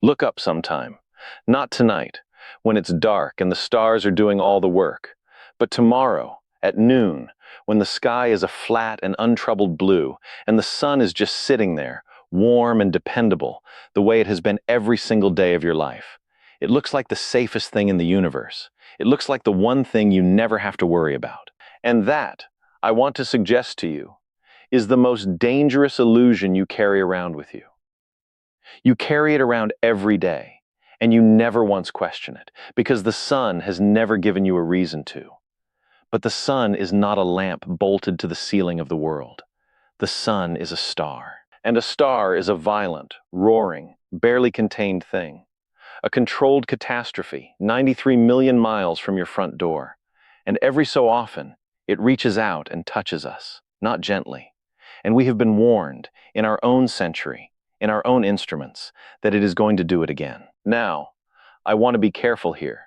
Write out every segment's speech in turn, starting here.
Look up sometime. Not tonight, when it's dark and the stars are doing all the work, but tomorrow, at noon, when the sky is a flat and untroubled blue and the sun is just sitting there, warm and dependable, the way it has been every single day of your life. It looks like the safest thing in the universe. It looks like the one thing you never have to worry about. And that, I want to suggest to you, is the most dangerous illusion you carry around with you. You carry it around every day, and you never once question it, because the sun has never given you a reason to. But the sun is not a lamp bolted to the ceiling of the world. The sun is a star. And a star is a violent, roaring, barely contained thing. A controlled catastrophe, 93 million miles from your front door. And every so often, it reaches out and touches us, not gently. And we have been warned, in our own century, in our own instruments, that it is going to do it again. Now, I want to be careful here,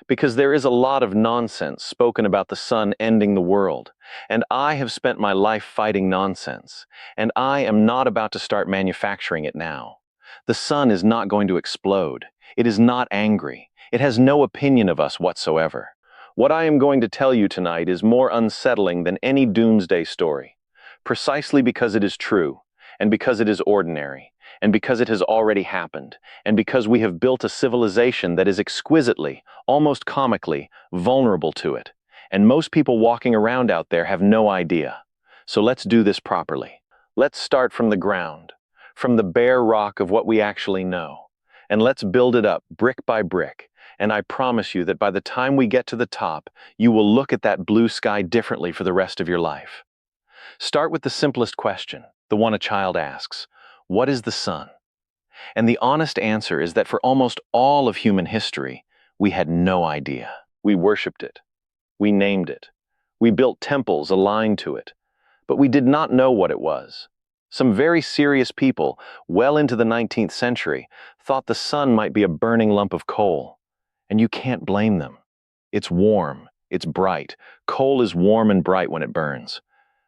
because there is a lot of nonsense spoken about the sun ending the world, and I have spent my life fighting nonsense, and I am not about to start manufacturing it now. The sun is not going to explode. It is not angry. It has no opinion of us whatsoever. What I am going to tell you tonight is more unsettling than any doomsday story, precisely because it is true, and because it is ordinary, and because it has already happened, and because we have built a civilization that is exquisitely, almost comically, vulnerable to it. And most people walking around out there have no idea. So let's do this properly. Let's start from the ground, from the bare rock of what we actually know, and let's build it up brick by brick. And I promise you that by the time we get to the top, you will look at that blue sky differently for the rest of your life. Start with the simplest question, the one a child asks: what is the sun? And the honest answer is that for almost all of human history, we had no idea. We worshipped it. We named it. We built temples aligned to it. But we did not know what it was. Some very serious people, well into the 19th century, thought the sun might be a burning lump of coal. And you can't blame them. It's warm. It's bright. Coal is warm and bright when it burns.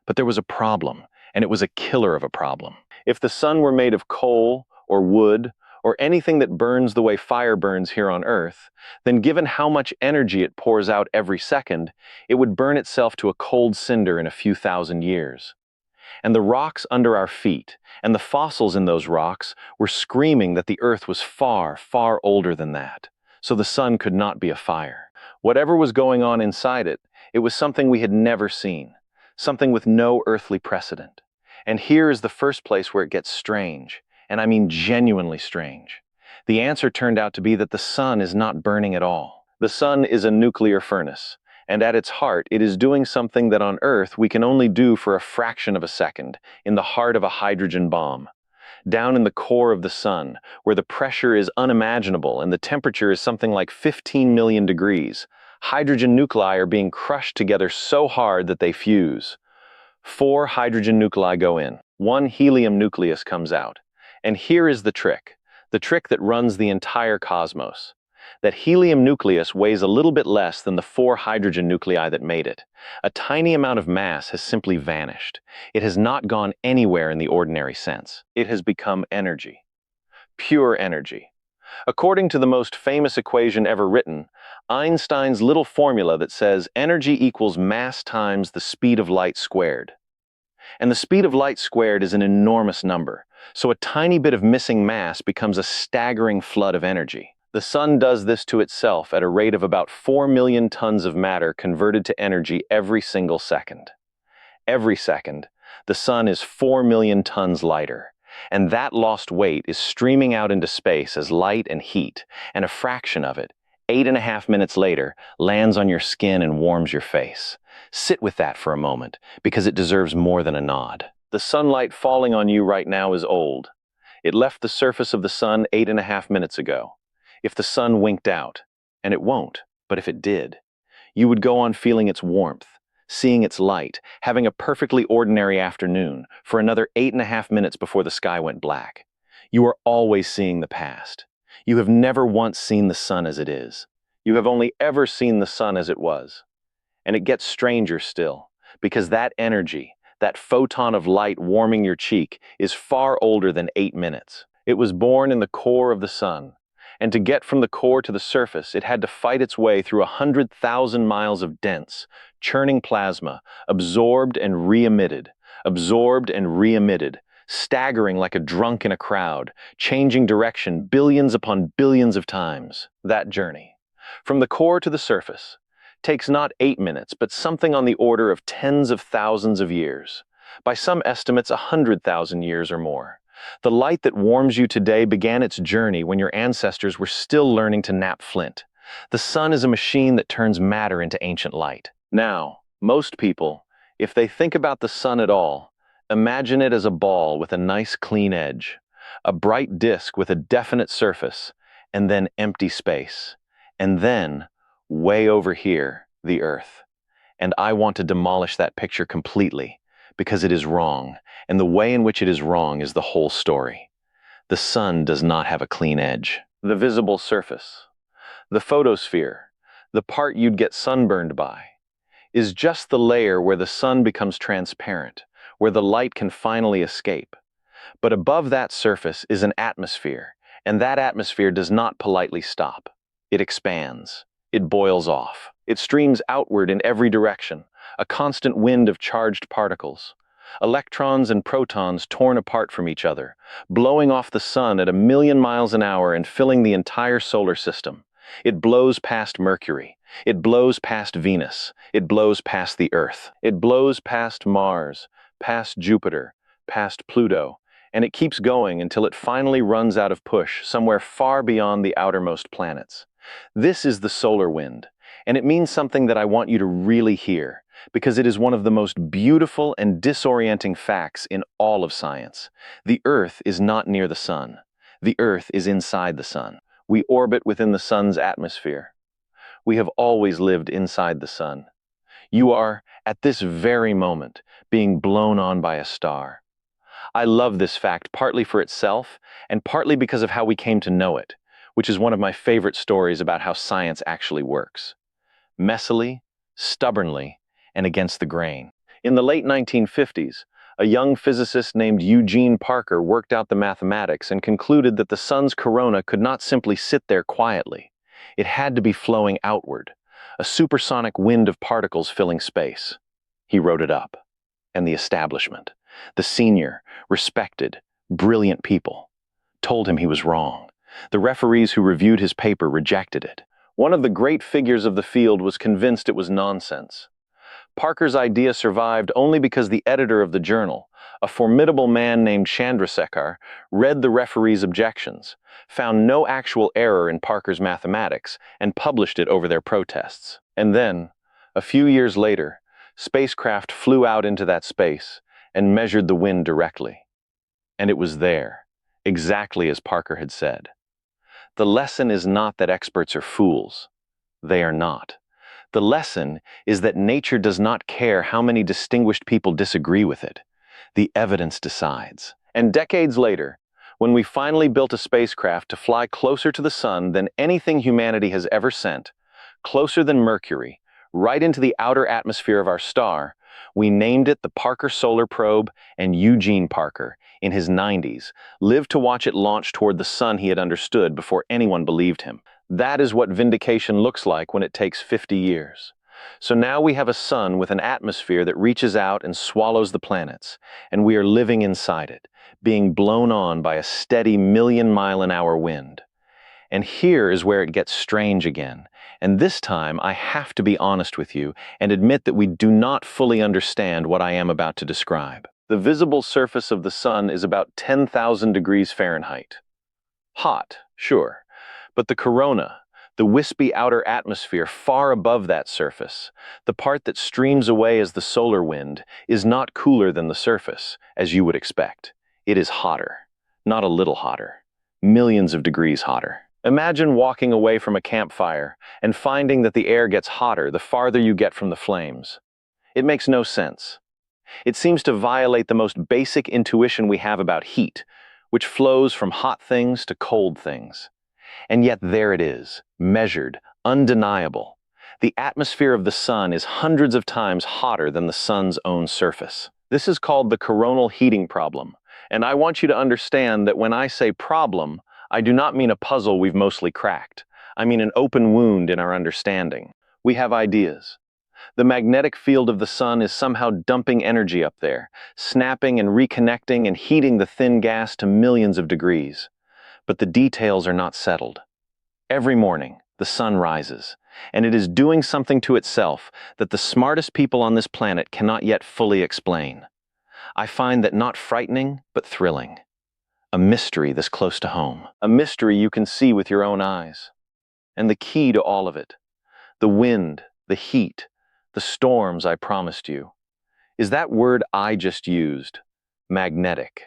But there was a problem, and it was a killer of a problem. If the sun were made of coal or wood or anything that burns the way fire burns here on Earth, then given how much energy it pours out every second, it would burn itself to a cold cinder in a few thousand years. And the rocks under our feet and the fossils in those rocks were screaming that the Earth was far, far older than that, so the sun could not be a fire. Whatever was going on inside it, it was something we had never seen. Something with no earthly precedent. And here is the first place where it gets strange, and I mean genuinely strange. The answer turned out to be that the sun is not burning at all. The sun is a nuclear furnace, and at its heart it is doing something that on Earth we can only do for a fraction of a second, in the heart of a hydrogen bomb. Down in the core of the sun, where the pressure is unimaginable and the temperature is something like 15 million degrees, hydrogen nuclei are being crushed together so hard that they fuse. 4 hydrogen nuclei go in. 1 helium nucleus comes out. And here is the trick that runs the entire cosmos. That helium nucleus weighs a little bit less than the 4 hydrogen nuclei that made it. A tiny amount of mass has simply vanished. It has not gone anywhere in the ordinary sense. It has become energy. Pure energy. According to the most famous equation ever written, Einstein's little formula that says energy equals mass times the speed of light squared. And the speed of light squared is an enormous number, so a tiny bit of missing mass becomes a staggering flood of energy. The sun does this to itself at a rate of about 4 million tons of matter converted to energy every single second. Every second, the sun is 4 million tons lighter. And that lost weight is streaming out into space as light and heat, and a fraction of it, 8.5 minutes later, lands on your skin and warms your face. Sit with that for a moment, because it deserves more than a nod. The sunlight falling on you right now is old. It left the surface of the sun 8.5 minutes ago. If the sun winked out, and it won't, but if it did, you would go on feeling its warmth, seeing its light, having a perfectly ordinary afternoon for another 8.5 minutes before the sky went black. You are always seeing the past. You have never once seen the sun as it is. You have only ever seen the sun as it was. And it gets stranger still, because that energy, that photon of light warming your cheek, is far older than 8 minutes. It was born in the core of the sun, and to get from the core to the surface, it had to fight its way through 100,000 miles of dense, churning plasma, absorbed and re-emitted, staggering like a drunk in a crowd, changing direction billions upon billions of times. That journey, from the core to the surface, takes not 8 minutes, but something on the order of tens of thousands of years. By some estimates, 100,000 years or more. The light that warms you today began its journey when your ancestors were still learning to nap flint. The sun is a machine that turns matter into ancient light. Now, most people, if they think about the sun at all, imagine it as a ball with a nice clean edge, a bright disk with a definite surface, and then empty space. And then, way over here, the Earth. And I want to demolish that picture completely, because it is wrong, and the way in which it is wrong is the whole story. The sun does not have a clean edge. The visible surface, the photosphere, the part you'd get sunburned by, is just the layer where the sun becomes transparent, where the light can finally escape. But above that surface is an atmosphere, and that atmosphere does not politely stop. It expands. It boils off. It streams outward in every direction, a constant wind of charged particles. Electrons and protons torn apart from each other, blowing off the sun at 1,000,000 miles an hour and filling the entire solar system. It blows past Mercury. It blows past Venus. It blows past the Earth. It blows past Mars, past Jupiter, past Pluto, and it keeps going until it finally runs out of push somewhere far beyond the outermost planets. This is the solar wind, and it means something that I want you to really hear, because it is one of the most beautiful and disorienting facts in all of science. The Earth is not near the sun. The Earth is inside the sun. We orbit within the sun's atmosphere. We have always lived inside the sun. You are, at this very moment, being blown on by a star. I love this fact partly for itself and partly because of how we came to know it, which is one of my favorite stories about how science actually works. Messily, stubbornly, and against the grain. In the late 1950s, a young physicist named Eugene Parker worked out the mathematics and concluded that the sun's corona could not simply sit there quietly. It had to be flowing outward, a supersonic wind of particles filling space. He wrote it up. And the establishment, the senior, respected, brilliant people, told him he was wrong. The referees who reviewed his paper rejected it. One of the great figures of the field was convinced it was nonsense. Parker's idea survived only because the editor of the journal, a formidable man named Chandrasekhar, read the referees' objections, found no actual error in Parker's mathematics, and published it over their protests. And then, a few years later, spacecraft flew out into that space and measured the wind directly. And it was there, exactly as Parker had said. The lesson is not that experts are fools. They are not. The lesson is that nature does not care how many distinguished people disagree with it. The evidence decides. And decades later, when we finally built a spacecraft to fly closer to the sun than anything humanity has ever sent, closer than Mercury, right into the outer atmosphere of our star, we named it the Parker Solar Probe, and Eugene Parker, in his 90s, lived to watch it launch toward the sun he had understood before anyone believed him. That is what vindication looks like when it takes 50 years. So now we have a sun with an atmosphere that reaches out and swallows the planets, and we are living inside it, being blown on by a steady 1,000,000-mile-an-hour wind. And here is where it gets strange again, and this time I have to be honest with you and admit that we do not fully understand what I am about to describe. The visible surface of the sun is about 10,000 degrees Fahrenheit. Hot, sure. But the corona, the wispy outer atmosphere far above that surface, the part that streams away as the solar wind, is not cooler than the surface, as you would expect. It is hotter, not a little hotter, millions of degrees hotter. Imagine walking away from a campfire and finding that the air gets hotter the farther you get from the flames. It makes no sense. It seems to violate the most basic intuition we have about heat, which flows from hot things to cold things. And yet there it is, measured, undeniable. The atmosphere of the sun is hundreds of times hotter than the sun's own surface. This is called the coronal heating problem, And I want you to understand that when I say problem, I do not mean a puzzle we've mostly cracked. I mean an open wound in our understanding. We have ideas. The magnetic field of the sun is somehow dumping energy up there, snapping and reconnecting and heating the thin gas to millions of degrees. But the details are not settled. Every morning, the sun rises, and it is doing something to itself that the smartest people on this planet cannot yet fully explain. I find that not frightening, but thrilling. A mystery this close to home. A mystery you can see with your own eyes. And the key to all of it, the wind, the heat, the storms I promised you, is that word I just used, magnetic.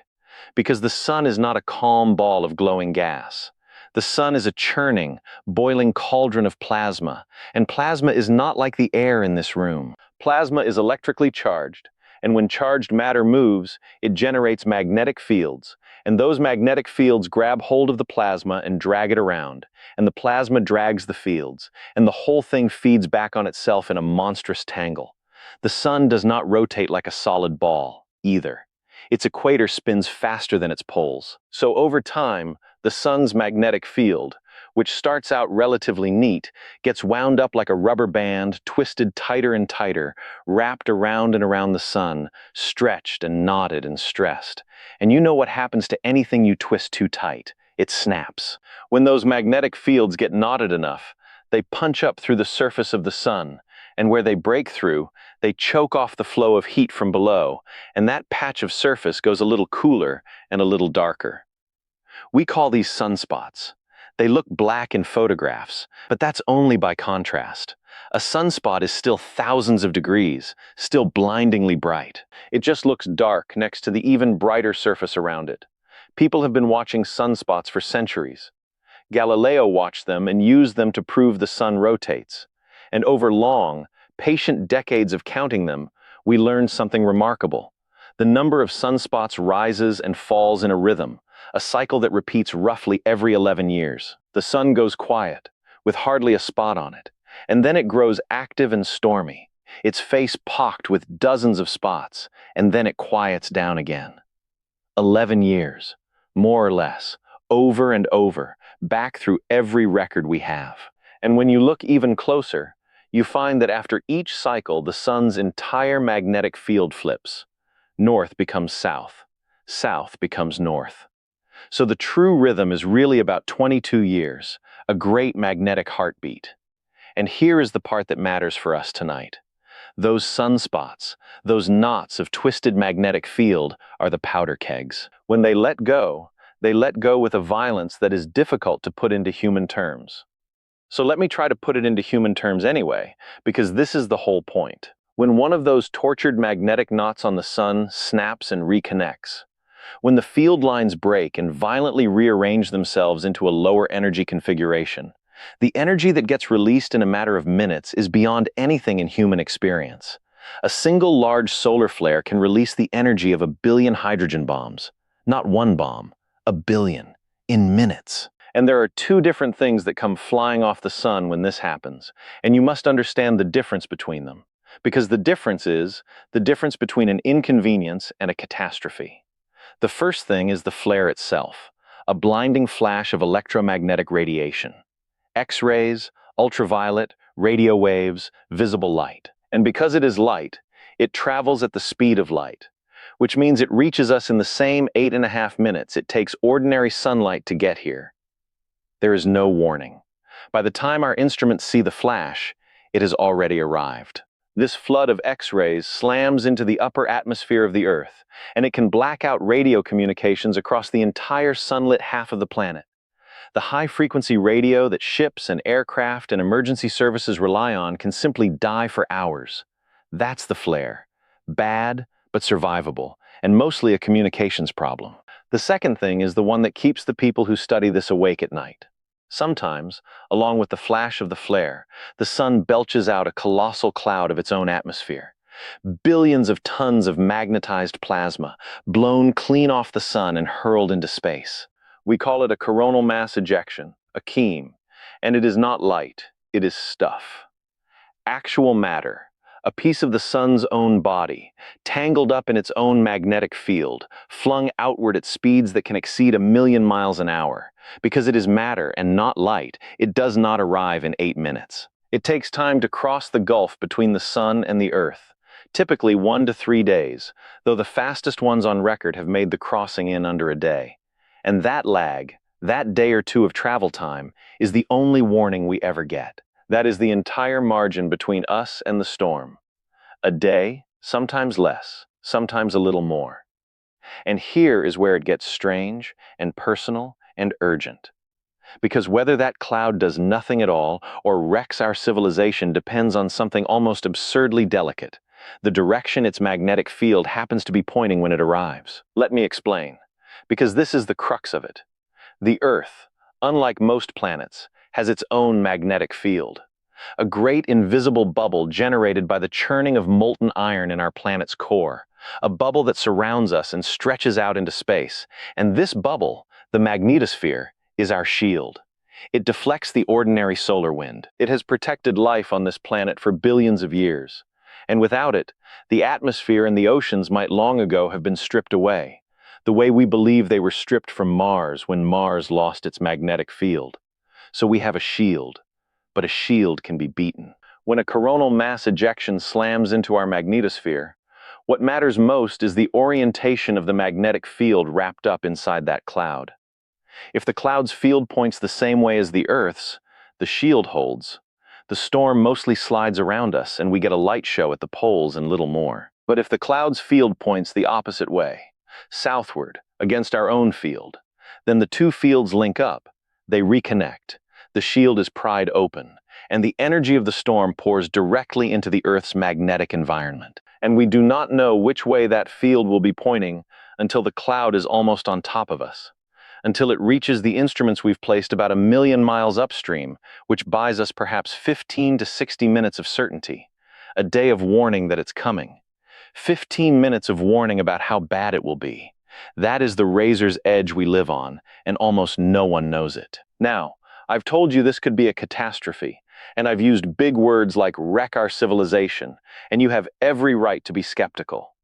Because the sun is not a calm ball of glowing gas. The sun is a churning, boiling cauldron of plasma, and plasma is not like the air in this room. Plasma is electrically charged, and when charged matter moves, it generates magnetic fields, and those magnetic fields grab hold of the plasma and drag it around, and the plasma drags the fields, and the whole thing feeds back on itself in a monstrous tangle. The sun does not rotate like a solid ball, either. Its equator spins faster than its poles. So over time, the sun's magnetic field, which starts out relatively neat, gets wound up like a rubber band, twisted tighter and tighter, wrapped around and around the sun, stretched and knotted and stressed. And you know what happens to anything you twist too tight. It snaps. When those magnetic fields get knotted enough, they punch up through the surface of the sun, and where they break through, they choke off the flow of heat from below, and that patch of surface goes a little cooler and a little darker. We call these sunspots. They look black in photographs, but that's only by contrast. A sunspot is still thousands of degrees, still blindingly bright. It just looks dark next to the even brighter surface around it. People have been watching sunspots for centuries. Galileo watched them and used them to prove the sun rotates. And over long, patient decades of counting them, we learned something remarkable. The number of sunspots rises and falls in a rhythm, a cycle that repeats roughly every 11 years. The sun goes quiet, with hardly a spot on it, and then it grows active and stormy, its face pocked with dozens of spots, and then it quiets down again. 11 years, more or less, over and over, back through every record we have. And when you look even closer, you find that after each cycle, the sun's entire magnetic field flips. North becomes south. South becomes north. So the true rhythm is really about 22 years, a great magnetic heartbeat. And here is the part that matters for us tonight. Those sunspots, those knots of twisted magnetic field, are the powder kegs. When they let go with a violence that is difficult to put into human terms. So let me try to put it into human terms anyway, because this is the whole point. When one of those tortured magnetic knots on the sun snaps and reconnects, when the field lines break and violently rearrange themselves into a lower energy configuration, the energy that gets released in a matter of minutes is beyond anything in human experience. A single large solar flare can release the energy of 1 billion hydrogen bombs. Not one bomb, 1 billion, in minutes. And there are two different things that come flying off the sun when this happens, and you must understand the difference between them, because the difference is the difference between an inconvenience and a catastrophe. The first thing is the flare itself, a blinding flash of electromagnetic radiation. X-rays, ultraviolet, radio waves, visible light. And because it is light, it travels at the speed of light, which means it reaches us in the same 8.5 minutes it takes ordinary sunlight to get here. There is no warning. By the time our instruments see the flash, it has already arrived. This flood of X-rays slams into the upper atmosphere of the Earth, and it can black out radio communications across the entire sunlit half of the planet. The high-frequency radio that ships and aircraft and emergency services rely on can simply die for hours. That's the flare. Bad, but survivable, and mostly a communications problem. The second thing is the one that keeps the people who study this awake at night. Sometimes, along with the flash of the flare, the sun belches out a colossal cloud of its own atmosphere. Billions of tons of magnetized plasma, blown clean off the sun and hurled into space. We call it a coronal mass ejection, a KEEM, and it is not light, it is stuff. Actual matter, a piece of the sun's own body, tangled up in its own magnetic field, flung outward at speeds that can exceed 1,000,000 miles an hour. Because it is matter and not light, it does not arrive in 8 minutes. It takes time to cross the gulf between the sun and the earth, typically 1 to 3 days, though the fastest ones on record have made the crossing in under a day. And that lag, that day or two of travel time, is the only warning we ever get. That is the entire margin between us and the storm. A day, sometimes less, sometimes a little more. And here is where it gets strange and personal and urgent. Because whether that cloud does nothing at all or wrecks our civilization depends on something almost absurdly delicate: the direction its magnetic field happens to be pointing when it arrives. Let me explain. Because this is the crux of it. The Earth, unlike most planets, has its own magnetic field. A great invisible bubble generated by the churning of molten iron in our planet's core. A bubble that surrounds us and stretches out into space. And this bubble, the magnetosphere, is our shield. It deflects the ordinary solar wind. It has protected life on this planet for billions of years. And without it, the atmosphere and the oceans might long ago have been stripped away, the way we believe they were stripped from Mars when Mars lost its magnetic field. So we have a shield, but a shield can be beaten. When a coronal mass ejection slams into our magnetosphere, what matters most is the orientation of the magnetic field wrapped up inside that cloud. If the cloud's field points the same way as the Earth's, the shield holds. The storm mostly slides around us, and we get a light show at the poles and little more. But if the cloud's field points the opposite way, southward, against our own field, then the two fields link up. They reconnect. The shield is pried open, and the energy of the storm pours directly into the Earth's magnetic environment. And we do not know which way that field will be pointing until the cloud is almost on top of us, until it reaches the instruments we've placed about 1,000,000 miles upstream, which buys us perhaps 15 to 60 minutes of certainty, a day of warning that it's coming. 15 minutes of warning about how bad it will be. That is the razor's edge we live on, and almost no one knows it. Now, I've told you this could be a catastrophe, and I've used big words like wreck our civilization, and you have every right to be skeptical.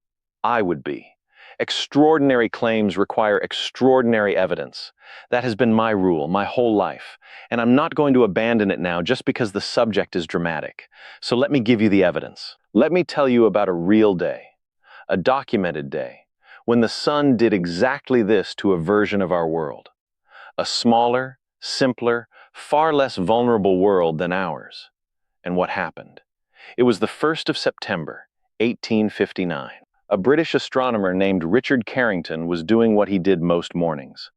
I would be. Extraordinary claims require extraordinary evidence. That has been my rule my whole life, and I'm not going to abandon it now just because the subject is dramatic. So let me give you the evidence. Let me tell you about a real day, a documented day, when the sun did exactly this to a version of our world. A smaller, simpler, far less vulnerable world than ours. And what happened? It was the 1st of September, 1859. A British astronomer named Richard Carrington was doing what he did most mornings,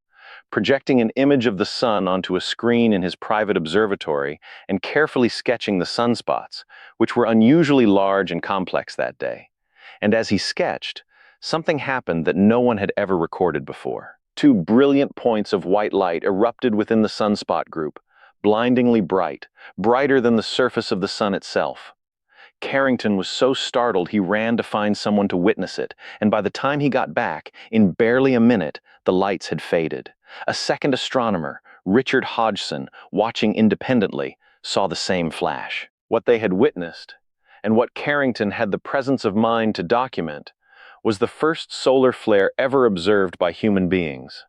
projecting an image of the sun onto a screen in his private observatory and carefully sketching the sunspots, which were unusually large and complex that day. And as he sketched, something happened that no one had ever recorded before. 2 brilliant points of white light erupted within the sunspot group, blindingly bright, brighter than the surface of the sun itself. Carrington was so startled he ran to find someone to witness it, and by the time he got back, in barely a minute, the lights had faded. A second astronomer, Richard Hodgson, watching independently, saw the same flash. What they had witnessed, and what Carrington had the presence of mind to document, was the first solar flare ever observed by human beings.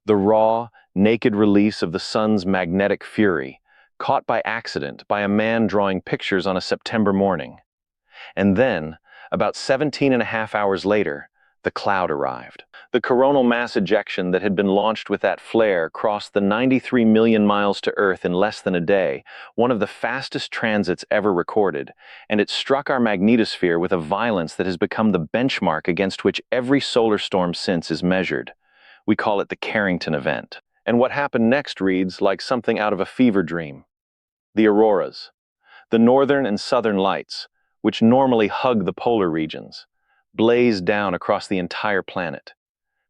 The raw, naked release of the sun's magnetic fury, caught by accident by a man drawing pictures on a September morning. And then, about 17.5 hours later, the cloud arrived. The coronal mass ejection that had been launched with that flare crossed the 93 million miles to Earth in less than a day, one of the fastest transits ever recorded, and it struck our magnetosphere with a violence that has become the benchmark against which every solar storm since is measured. We call it the Carrington event. And what happened next reads like something out of a fever dream. The auroras, the northern and southern lights, which normally hug the polar regions, blazed down across the entire planet.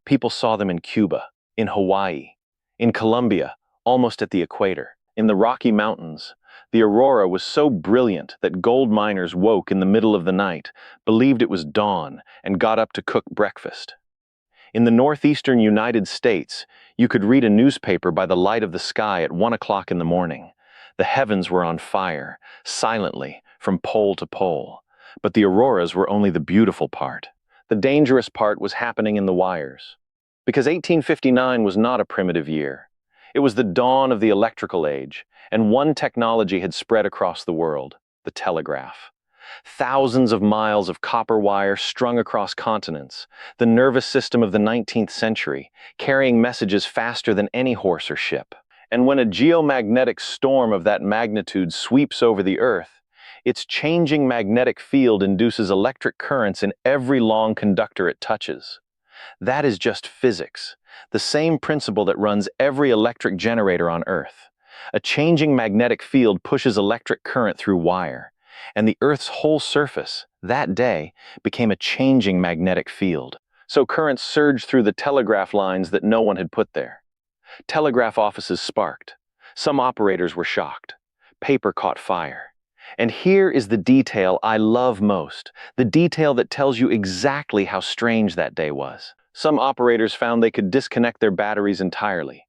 People saw them in Cuba, in Hawaii, in Colombia, almost at the equator. In the Rocky Mountains, the aurora was so brilliant that gold miners woke in the middle of the night, believed it was dawn, and got up to cook breakfast. In the northeastern United States, you could read a newspaper by the light of the sky at 1 o'clock in the morning. The heavens were on fire, silently, from pole to pole. But the auroras were only the beautiful part. The dangerous part was happening in the wires. Because 1859 was not a primitive year. It was the dawn of the electrical age, and one technology had spread across the world: the telegraph. Thousands of miles of copper wire strung across continents, the nervous system of the 19th century, carrying messages faster than any horse or ship. And when a geomagnetic storm of that magnitude sweeps over the Earth, its changing magnetic field induces electric currents in every long conductor it touches. That is just physics, the same principle that runs every electric generator on Earth. A changing magnetic field pushes electric current through wire, and the Earth's whole surface, that day, became a changing magnetic field. So currents surged through the telegraph lines that no one had put there. Telegraph offices sparked. Some operators were shocked. Paper caught fire. And here is the detail I love most, the detail that tells you exactly how strange that day was. Some operators found they could disconnect their batteries entirely,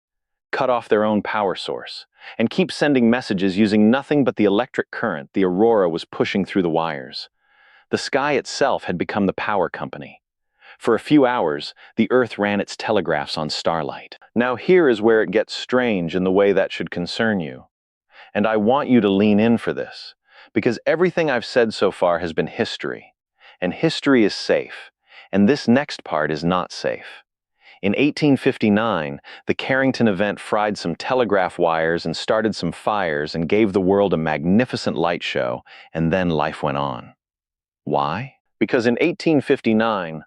cut off their own power source, and keep sending messages using nothing but the electric current the aurora was pushing through the wires. The sky itself had become the power company. For a few hours, the Earth ran its telegraphs on starlight. Now here is where it gets strange in the way that should concern you. And I want you to lean in for this, because everything I've said so far has been history. And history is safe, and this next part is not safe. In 1859, the Carrington event fried some telegraph wires and started some fires and gave the world a magnificent light show, and then life went on. Why? Because in 1859,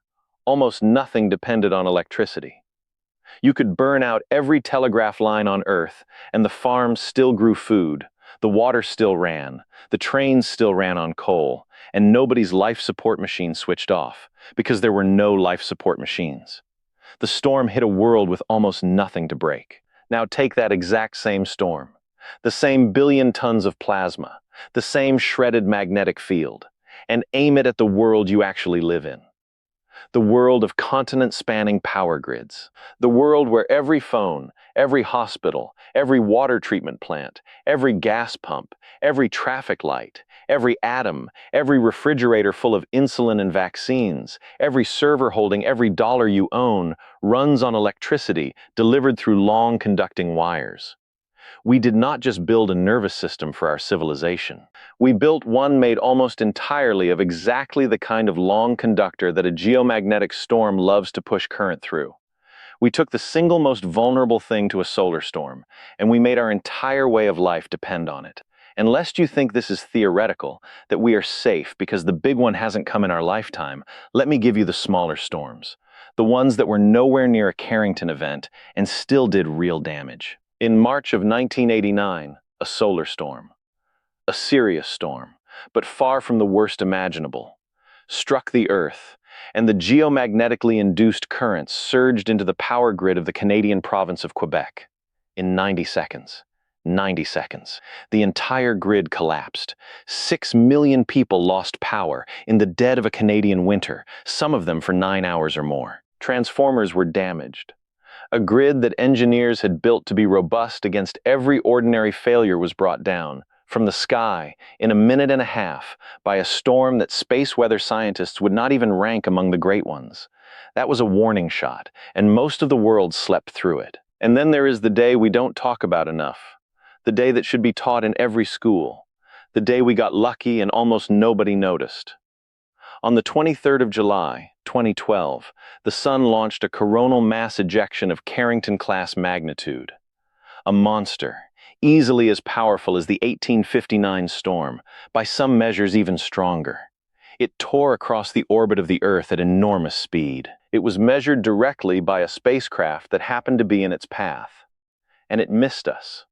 almost nothing depended on electricity. You could burn out every telegraph line on Earth, and the farms still grew food, the water still ran, the trains still ran on coal, and nobody's life support machine switched off, because there were no life support machines. The storm hit a world with almost nothing to break. Now take that exact same storm, the same billion tons of plasma, the same shredded magnetic field, and aim it at the world you actually live in. The world of continent-spanning power grids. The world where every phone, every hospital, every water treatment plant, every gas pump, every traffic light, every atom, every refrigerator full of insulin and vaccines, every server holding every dollar you own runs on electricity delivered through long conducting wires. We did not just build a nervous system for our civilization. We built one made almost entirely of exactly the kind of long conductor that a geomagnetic storm loves to push current through. We took the single most vulnerable thing to a solar storm, and we made our entire way of life depend on it. And lest you think this is theoretical, that we are safe because the big one hasn't come in our lifetime, let me give you the smaller storms. The ones that were nowhere near a Carrington event and still did real damage. In March of 1989, a solar storm, a serious storm, but far from the worst imaginable, struck the Earth, and the geomagnetically induced currents surged into the power grid of the Canadian province of Quebec. In 90 seconds, the entire grid collapsed. 6 million people lost power in the dead of a Canadian winter, some of them for 9 hours or more. Transformers were damaged. A grid that engineers had built to be robust against every ordinary failure was brought down, from the sky, in a minute and a half, by a storm that space weather scientists would not even rank among the great ones. That was a warning shot, and most of the world slept through it. And then there is the day we don't talk about enough, the day that should be taught in every school, the day we got lucky and almost nobody noticed. On the 23rd of July, 2012, the Sun launched a coronal mass ejection of Carrington-class magnitude. A monster, easily as powerful as the 1859 storm, by some measures even stronger. It tore across the orbit of the Earth at enormous speed. It was measured directly by a spacecraft that happened to be in its path. And it missed us.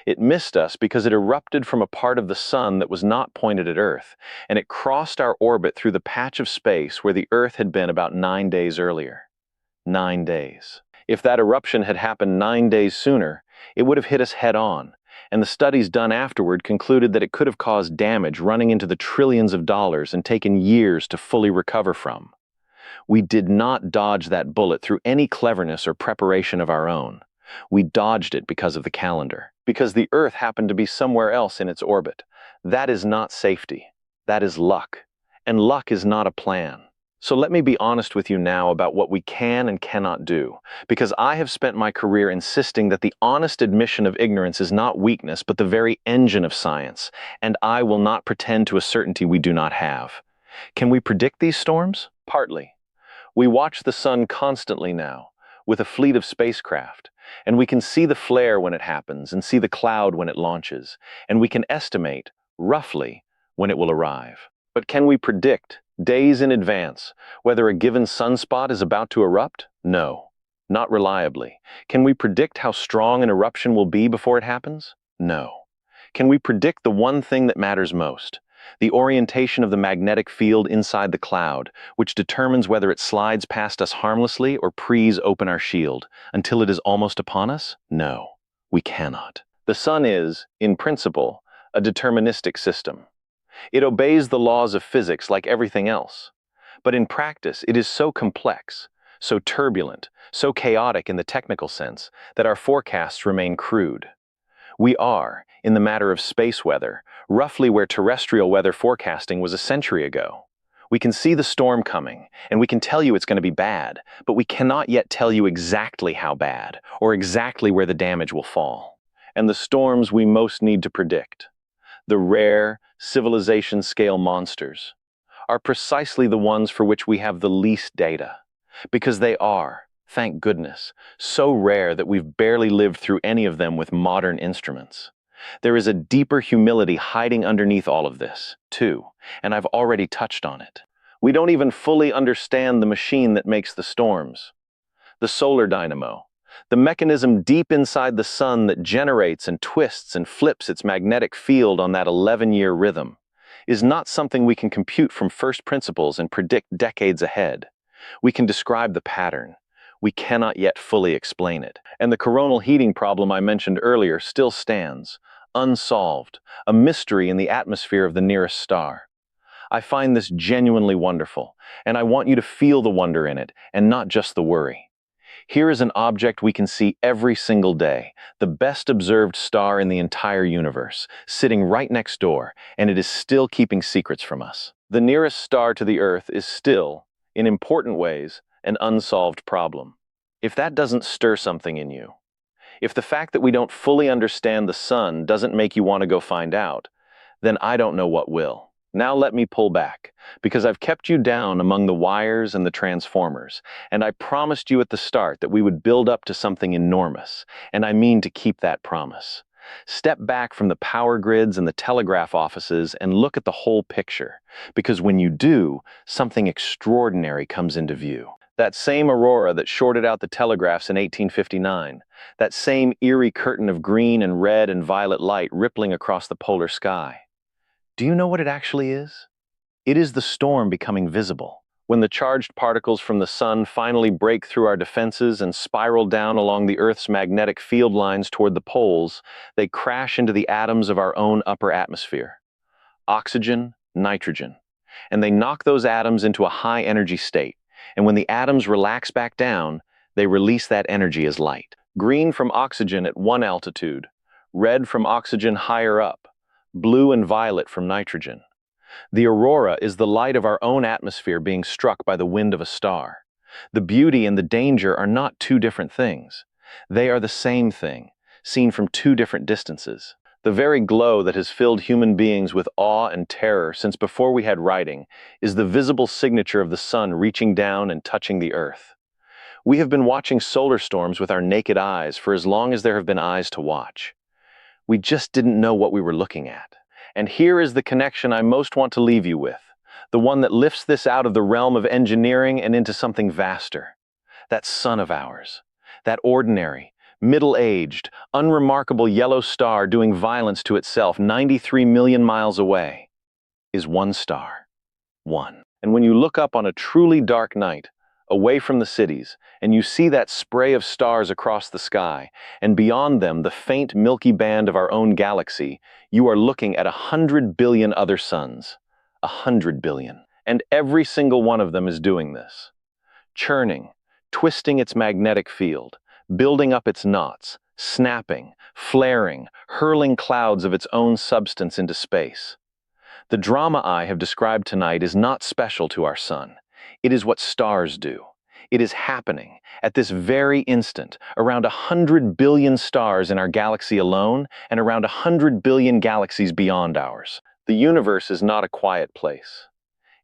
It missed us because it erupted from a part of the Sun that was not pointed at Earth, and it crossed our orbit through the patch of space where the Earth had been about 9 days earlier. 9 days. If that eruption had happened 9 days sooner, it would have hit us head-on, and the studies done afterward concluded that it could have caused damage running into the trillions of dollars and taken years to fully recover from. We did not dodge that bullet through any cleverness or preparation of our own. We dodged it because of the calendar, because the Earth happened to be somewhere else in its orbit. That is not safety. That is luck. and luck is not a plan. So let me be honest with you now about what we can and cannot do, because I have spent my career insisting that the honest admission of ignorance is not weakness but the very engine of science, and I will not pretend to a certainty we do not have. Can we predict these storms? Partly. We watch the sun constantly now, with a fleet of spacecraft, and we can see the flare when it happens and see the cloud when it launches, and we can estimate, roughly, when it will arrive. But can we predict, days in advance, whether a given sunspot is about to erupt? No, not reliably. Can we predict how strong an eruption will be before it happens? No. Can we predict the one thing that matters most? The orientation of the magnetic field inside the cloud, which determines whether it slides past us harmlessly or prees open our shield, until it is almost upon us? No, we cannot. The sun is, in principle, a deterministic system. It obeys the laws of physics like everything else. But in practice, it is so complex, so turbulent, so chaotic in the technical sense, that our forecasts remain crude. We are, in the matter of space weather, roughly where terrestrial weather forecasting was a century ago. We can see the storm coming, and we can tell you it's going to be bad, but we cannot yet tell you exactly how bad, or exactly where the damage will fall. And the storms we most need to predict, the rare, civilization-scale monsters, are precisely the ones for which we have the least data, because they are, thank goodness, so rare that we've barely lived through any of them with modern instruments. There is a deeper humility hiding underneath all of this, too, and I've already touched on it. We don't even fully understand the machine that makes the storms. The solar dynamo, the mechanism deep inside the sun that generates and twists and flips its magnetic field on that 11-year rhythm, is not something we can compute from first principles and predict decades ahead. We can describe the pattern. We cannot yet fully explain it. And the coronal heating problem I mentioned earlier still stands, unsolved, a mystery in the atmosphere of the nearest star. I find this genuinely wonderful, and I want you to feel the wonder in it, and not just the worry. Here is an object we can see every single day, the best observed star in the entire universe, sitting right next door, and it is still keeping secrets from us. The nearest star to the Earth is still, in important ways, an unsolved problem. If that doesn't stir something in you, if the fact that we don't fully understand the sun doesn't make you want to go find out, then I don't know what will. Now let me pull back, because I've kept you down among the wires and the transformers, and I promised you at the start that we would build up to something enormous, and I mean to keep that promise. Step back from the power grids and the telegraph offices and look at the whole picture, because when you do, something extraordinary comes into view. That same aurora that shorted out the telegraphs in 1859, that same eerie curtain of green and red and violet light rippling across the polar sky. Do you know what it actually is? It is the storm becoming visible. When the charged particles from the sun finally break through our defenses and spiral down along the Earth's magnetic field lines toward the poles, they crash into the atoms of our own upper atmosphere. Oxygen, nitrogen. And they knock those atoms into a high-energy state. And when the atoms relax back down, they release that energy as light. Green from oxygen at one altitude, red from oxygen higher up, blue and violet from nitrogen. The aurora is the light of our own atmosphere being struck by the wind of a star. The beauty and the danger are not two different things. They are the same thing, seen from two different distances. The very glow that has filled human beings with awe and terror since before we had writing is the visible signature of the sun reaching down and touching the earth. We have been watching solar storms with our naked eyes for as long as there have been eyes to watch. We just didn't know what we were looking at. And here is the connection I most want to leave you with, the one that lifts this out of the realm of engineering and into something vaster. That sun of ours, that ordinary, middle-aged, unremarkable yellow star doing violence to itself 93 million miles away, is one star. One. And when you look up on a truly dark night, away from the cities, and you see that spray of stars across the sky, and beyond them the faint milky band of our own galaxy, you are looking at 100 billion other suns. 100 billion. And every single one of them is doing this. Churning, twisting its magnetic field, building up its knots, snapping, flaring, hurling clouds of its own substance into space. The drama I have described tonight is not special to our sun. It is what stars do. It is happening at this very instant, around 100 billion stars in our galaxy alone, and around 100 billion galaxies beyond ours. The universe is not a quiet place.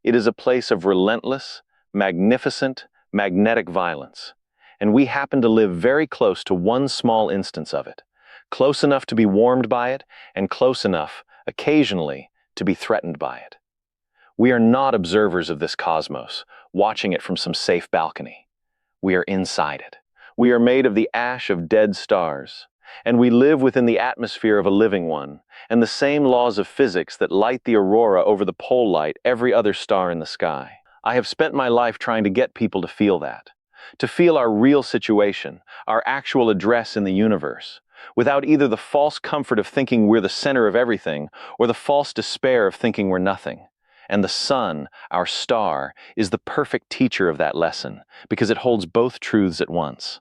It is a place of relentless, magnificent, magnetic violence. And we happen to live very close to one small instance of it. Close enough to be warmed by it, and close enough, occasionally, to be threatened by it. We are not observers of this cosmos, watching it from some safe balcony. We are inside it. We are made of the ash of dead stars, and we live within the atmosphere of a living one, and the same laws of physics that light the aurora over the pole light every other star in the sky. I have spent my life trying to get people to feel that, to feel our real situation, our actual address in the universe, without either the false comfort of thinking we're the center of everything or the false despair of thinking we're nothing. And the sun, our star, is the perfect teacher of that lesson because it holds both truths at once.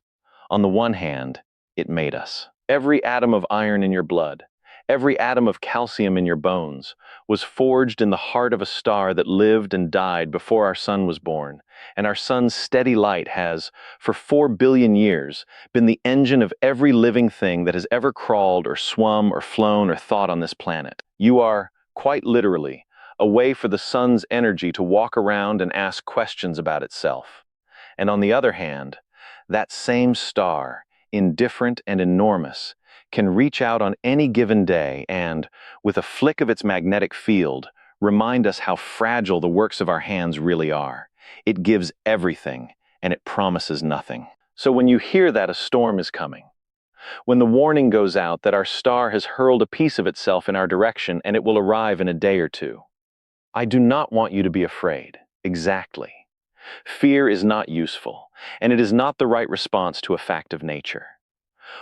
On the one hand, it made us. Every atom of iron in your blood, every atom of calcium in your bones, was forged in the heart of a star that lived and died before our sun was born, and our sun's steady light has, for 4 billion years, been the engine of every living thing that has ever crawled or swum or flown or thought on this planet. You are, quite literally, a way for the sun's energy to walk around and ask questions about itself. And on the other hand, that same star, indifferent and enormous, can reach out on any given day and, with a flick of its magnetic field, remind us how fragile the works of our hands really are. It gives everything, and it promises nothing. So when you hear that a storm is coming, when the warning goes out that our star has hurled a piece of itself in our direction and it will arrive in a day or two, I do not want you to be afraid. Exactly. Fear is not useful, and it is not the right response to a fact of nature.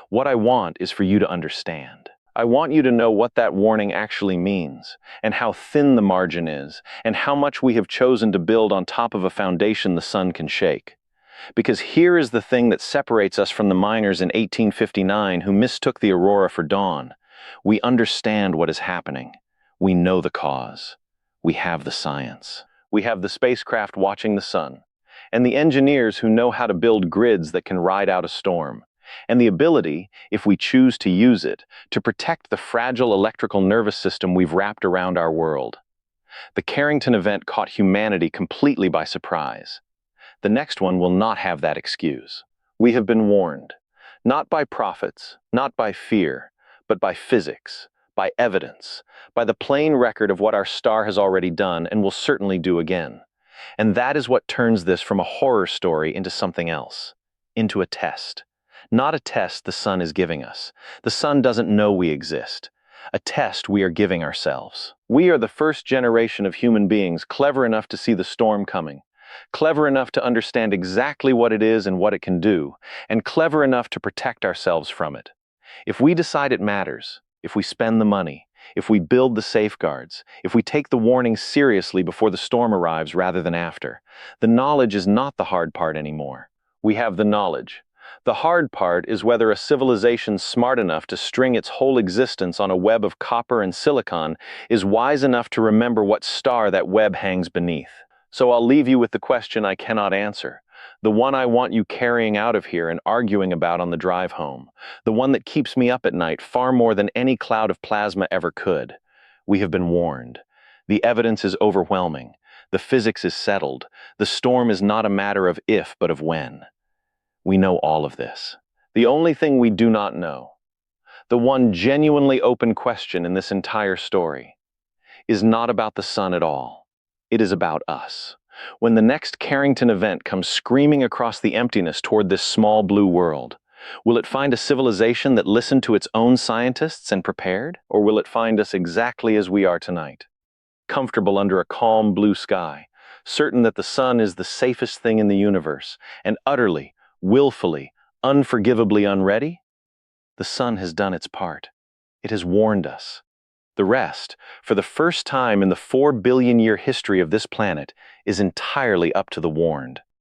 What I want is for you to understand. I want you to know what that warning actually means, and how thin the margin is, and how much we have chosen to build on top of a foundation the sun can shake. Because here is the thing that separates us from the miners in 1859 who mistook the aurora for dawn. We understand what is happening. We know the cause. We have the science. We have the spacecraft watching the sun, and the engineers who know how to build grids that can ride out a storm, and the ability, if we choose to use it, to protect the fragile electrical nervous system we've wrapped around our world. The Carrington event caught humanity completely by surprise. The next one will not have that excuse. We have been warned, not by prophets, not by fear, but by physics, by evidence, by the plain record of what our star has already done and will certainly do again. And that is what turns this from a horror story into something else, into a test. Not a test the sun is giving us. The sun doesn't know we exist. A test we are giving ourselves. We are the first generation of human beings clever enough to see the storm coming, clever enough to understand exactly what it is and what it can do, and clever enough to protect ourselves from it. If we decide it matters, if we spend the money, if we build the safeguards, if we take the warning seriously before the storm arrives rather than after, the knowledge is not the hard part anymore. We have the knowledge. The hard part is whether a civilization smart enough to string its whole existence on a web of copper and silicon is wise enough to remember what star that web hangs beneath. So I'll leave you with the question I cannot answer, the one I want you carrying out of here and arguing about on the drive home, the one that keeps me up at night far more than any cloud of plasma ever could. We have been warned. The evidence is overwhelming. The physics is settled. The storm is not a matter of if, but of when. We know all of this. The only thing we do not know, the one genuinely open question in this entire story, is not about the sun at all. It is about us. When the next Carrington event comes screaming across the emptiness toward this small blue world, will it find a civilization that listened to its own scientists and prepared? Or will it find us exactly as we are tonight, comfortable under a calm blue sky, certain that the sun is the safest thing in the universe, and utterly, willfully, unforgivably unready? The sun has done its part. It has warned us. The rest, for the first time in the 4 billion year history of this planet, is entirely up to the warned.